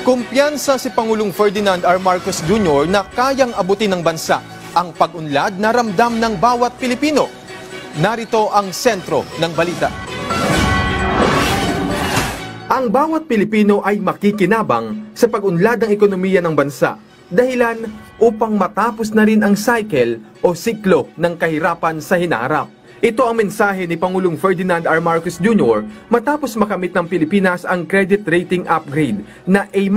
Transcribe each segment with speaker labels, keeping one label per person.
Speaker 1: Kumpiyansa si Pangulong Ferdinand R. Marcos Jr. na kayang abutin ng bansa ang pag-unlad na ramdam ng bawat Pilipino. Narito ang sentro ng balita. Ang bawat Pilipino ay makikinabang sa pag-unlad ng ekonomiya ng bansa. Dahilan upang matapos na rin ang cycle o siklo ng kahirapan sa hinaharap. Ito ang mensahe ni Pangulong Ferdinand R. Marcos Jr. matapos makamit ng Pilipinas ang credit rating upgrade na A-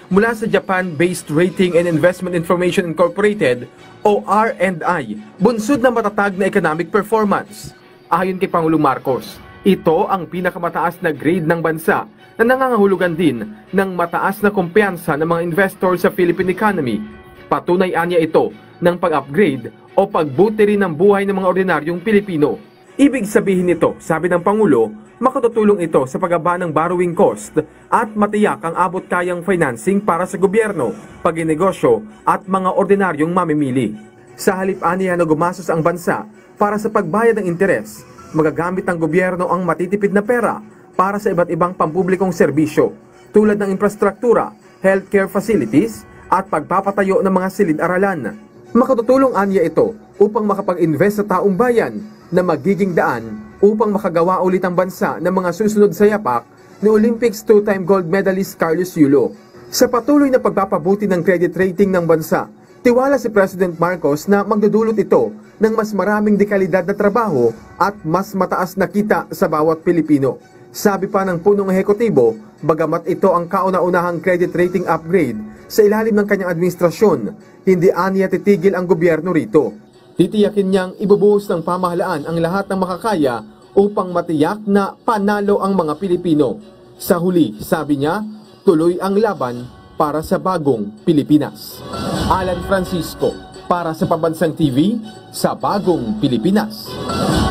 Speaker 1: mula sa Japan-based Rating and Investment Information Incorporated o R&I, bunsod na matatag na economic performance. Ayon kay Pangulong Marcos, ito ang pinakamataas na grade ng bansa na nangangahulugan din ng mataas na kumpiyansa ng mga investor sa Philippine economy. Patunay anya ito ng pag-upgrade o pagbuti rin ng buhay ng mga ordinaryong Pilipino. Ibig sabihin nito, sabi ng Pangulo, makatutulong ito sa pagbaba ng borrowing cost at matiyak ang abot kayang financing para sa gobyerno, paginegosyo at mga ordinaryong mamimili. Sa halip aniya na gumastos ang bansa para sa pagbayad ng interes, magagamit ng gobyerno ang matitipid na pera para sa iba't ibang pampublikong serbisyo tulad ng infrastruktura, healthcare facilities at pagpapatayo ng mga silid-aralan. Makatutulong anya ito upang makapag-invest sa taong bayan na magiging daan upang makagawa ulit ang bansa ng mga susunod sa yapak ni Olympics two-time gold medalist Carlos Yulo. Sa patuloy na pagpapabuti ng credit rating ng bansa, tiwala si President Marcos na magdudulot ito ng mas maraming dekalidad na trabaho at mas mataas na kita sa bawat Pilipino. Sabi pa ng punong ehekutibo, bagamat ito ang kauna-unahang credit rating upgrade sa ilalim ng kanyang administrasyon, hindi aniya titigil ang gobyerno rito. Titiyakin niyang ibubuhos ng pamahalaan ang lahat ng makakaya upang matiyak na panalo ang mga Pilipino. Sa huli, sabi niya, tuloy ang laban para sa bagong Pilipinas. Alan Francisco, para sa Pambansang TV, sa Bagong Pilipinas.